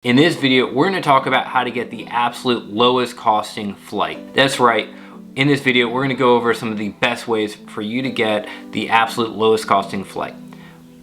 In this video, we're going to talk about how to get the absolute lowest costing flight. That's right. In this video, we're going to go over some of the best ways for you to get the absolute lowest costing flight.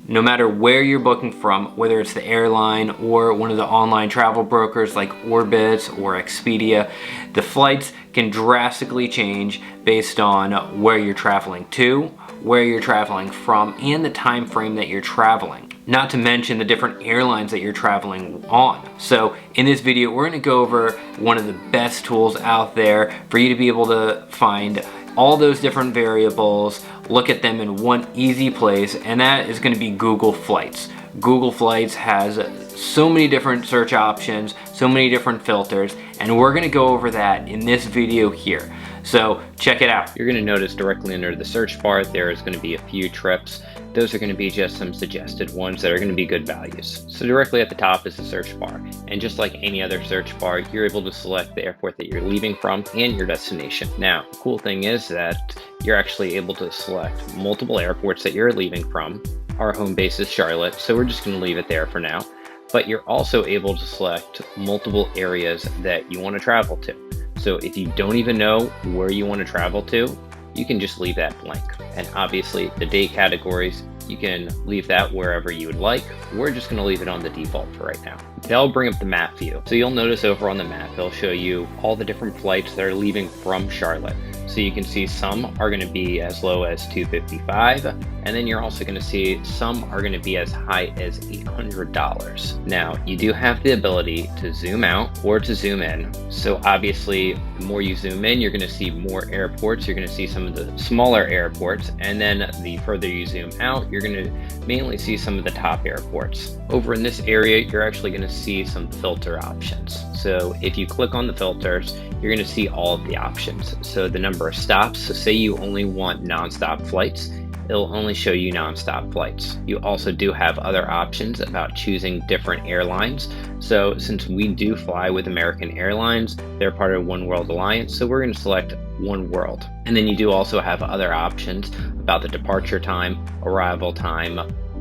No matter where you're booking from, whether it's the airline or one of the online travel brokers like Orbitz or Expedia, the flights can drastically change based on where you're traveling to, where you're traveling from, and the time frame that you're traveling. Not to mention the different airlines that you're traveling on. So in this video, we're going to go over one of the best tools out there for you to be able to find all those different variables, look at them in one easy place, and that is going to be Google Flights. Google Flights has so many different search options, so many different filters, and we're going to go over that in this video here. So check it out. You're going to notice directly under the search bar there is going to be a few trips. Those are going to be just some suggested ones that are going to be good values. So directly at the top is the search bar, and just like any other search bar, you're able to select the airport that you're leaving from and your destination. Now, the cool thing is that you're actually able to select multiple airports that you're leaving from. Our home base is Charlotte, so we're just going to leave it there for now. But you're also able to select multiple areas that you want to travel to. So if you don't even know where you want to travel to, you can just leave that blank. And obviously the date categories, you can leave that wherever you would like. We're just going to leave it on the default for right now. That'll bring up the map view. So you'll notice over on the map, it'll show you all the different flights that are leaving from Charlotte. So you can see some are going to be as low as $255, and then you're also going to see some are going to be as high as $800. Now, you do have the ability to zoom out or to zoom in. So obviously, the more you zoom in, you're going to see more airports. You're going to see some of the smaller airports, and then the further you zoom out, you're going to mainly see some of the top airports. Over in this area, you're actually going to see some filter options. So if you click on the filters, you're going to see all of the options. So the number of stops, so say you only want non-stop flights, it'll only show you non-stop flights. You also do have other options about choosing different airlines. So since we do fly with American Airlines, they're part of One World Alliance, so we're going to select One World. And then you do also have other options about the departure time, arrival time,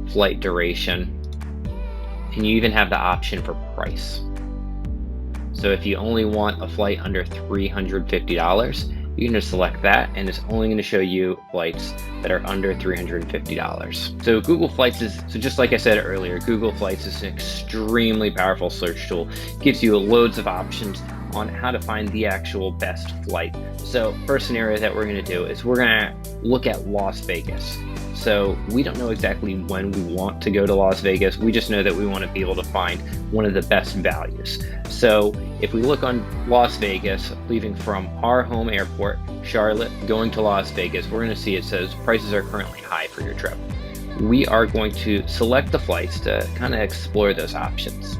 flight duration, and you even have the option for price. So if you only want a flight under $350, you can just select that, and it's only going to show you flights that are under $350. So Google Flights is, so just like I said earlier, Google Flights is an extremely powerful search tool. It gives you loads of options on how to find the actual best flight. So first scenario that we're going to do is we're going to look at Las Vegas. So we don't know exactly when we want to go to Las Vegas. We just know that we want to be able to find one of the best values. So if we look on Las Vegas, leaving from our home airport, Charlotte, going to Las Vegas, we're going to see it says prices are currently high for your trip. We are going to select the flights to kind of explore those options.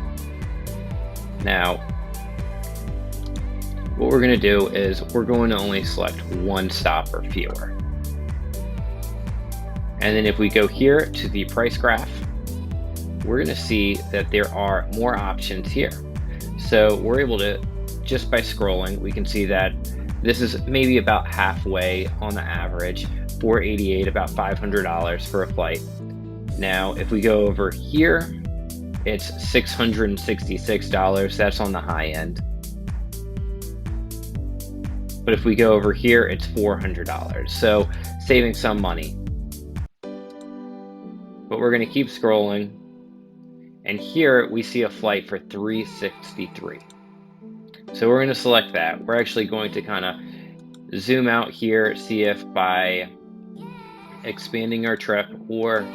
Now, what we're going to do is we're going to only select one stop or fewer. And then if we go here to the price graph, we're going to see that there are more options here. So we're able to, just by scrolling, we can see that this is maybe about halfway on the average, $488, about $500 for a flight. Now, if we go over here, it's $666. That's on the high end. But if we go over here, it's $400. So saving some money. But we're going to keep scrolling, and here we see a flight for $363. So we're going to select that. We're actually going to kind of zoom out here, see if by expanding our trip or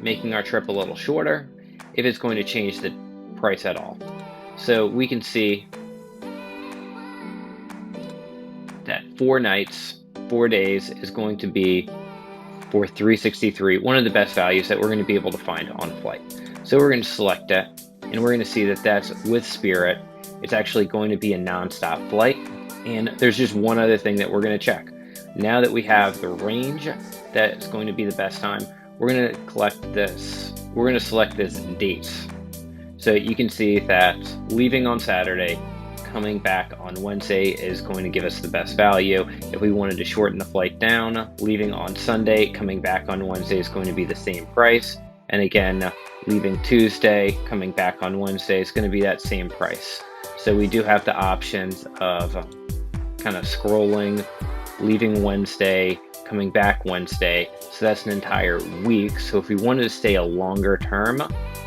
making our trip a little shorter, if it's going to change the price at all. So we can see that 4 nights, 4 days is going to be for $363, one of the best values that we're going to be able to find on a flight. So we're going to select that, and we're going to see that that's with Spirit. It's actually going to be a non-stop flight, and there's just one other thing that we're going to check. Now that we have the range that's going to be the best time, we're going to select this dates. So you can see that leaving on Saturday, coming back on Wednesday is going to give us the best value. If we wanted to shorten the flight down, leaving on Sunday, coming back on Wednesday is going to be the same price. And again, leaving Tuesday, coming back on Wednesday is going to be that same price. So we do have the options of kind of scrolling, leaving Wednesday, coming back Wednesday. So that's an entire week. So if we wanted to stay a longer term,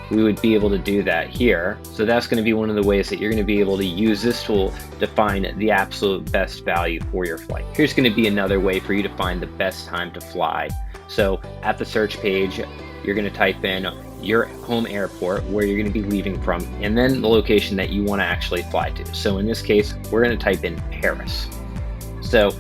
we would be able to do that here. So that's going to be one of the ways that you're going to be able to use this tool to find the absolute best value for your flight. Here's going to be another way for you to find the best time to fly. So at the search page, you're going to type in your home airport, where you're going to be leaving from, and then the location that you want to actually fly to. So in this case, we're going to type in Paris. So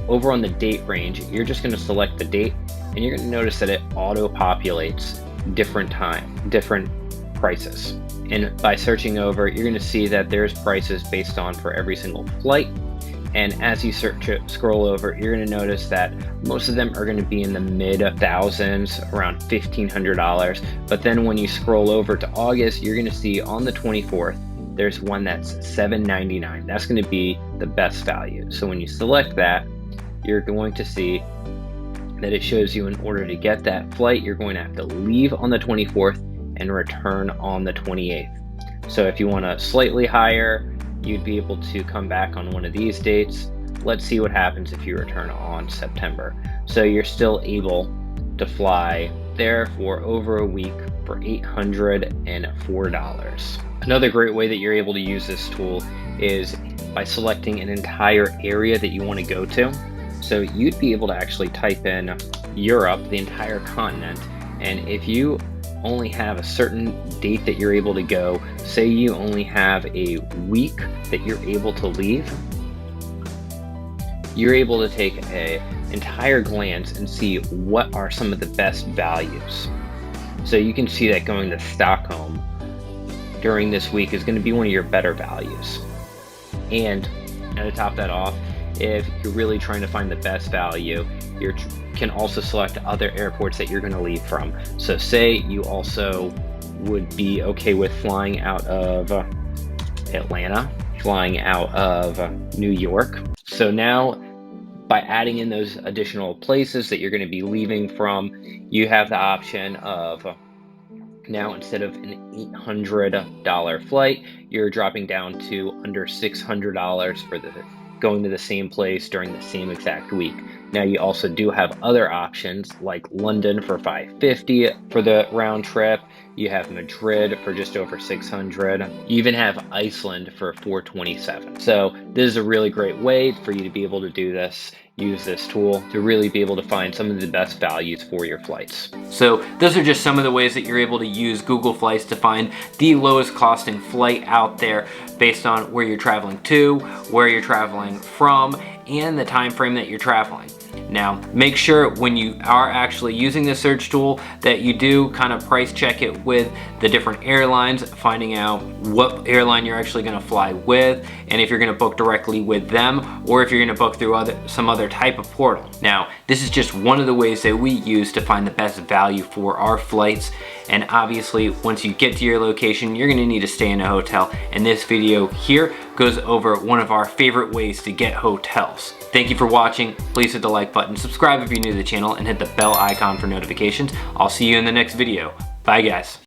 over on the date range, you're just going to select the date, and you're going to notice that it auto-populates different prices. And by searching over, you're going to see that there's prices based on for every single flight. And as you scroll over, you're going to notice that most of them are going to be in the mid thousands, around $1,500. But then when you scroll over to August, you're going to see on the 24th, there's one that's $799. That's going to be the best value. So when you select that, you're going to see that it shows you in order to get that flight, you're going to have to leave on the 24th and return on the 28th. So if you want a slightly higher, you'd be able to come back on one of these dates. Let's see what happens if you return on September. So you're still able to fly there for over a week for $804. Another great way that you're able to use this tool is by selecting an entire area that you want to go to. So you'd be able to actually type in Europe, the entire continent, and if you only have a certain date that you're able to go, say you only have a week that you're able to leave, you're able to take an entire glance and see what are some of the best values. So you can see that going to Stockholm during this week is going to be one of your better values. And to top that off, if you're really trying to find the best value, you can also select other airports that you're going to leave from. So say you also would be okay with flying out of Atlanta, flying out of New York. So now by adding in those additional places that you're going to be leaving from, you have the option of now instead of an $800 flight, you're dropping down to under $600 for going to the same place during the same exact week. Now you also do have other options like London for $550 for the round trip. You have Madrid for just over $600. You even have Iceland for $427. So this is a really great way for you to be able to do this, use this tool to really be able to find some of the best values for your flights. So those are just some of the ways that you're able to use Google Flights to find the lowest costing flight out there based on where you're traveling to, where you're traveling from, and the time frame that you're traveling. Now, make sure when you are actually using the search tool that you do kind of price check it with the different airlines, finding out what airline you're actually going to fly with, and if you're going to book directly with them or if you're going to book through some other type of portal. Now, this is just one of the ways that we use to find the best value for our flights. And obviously, once you get to your location, you're going to need to stay in a hotel. And this video here goes over one of our favorite ways to get hotels. Thank you for watching. Please hit the like button, subscribe if you're new to the channel, and hit the bell icon for notifications. I'll see you in the next video. Bye guys.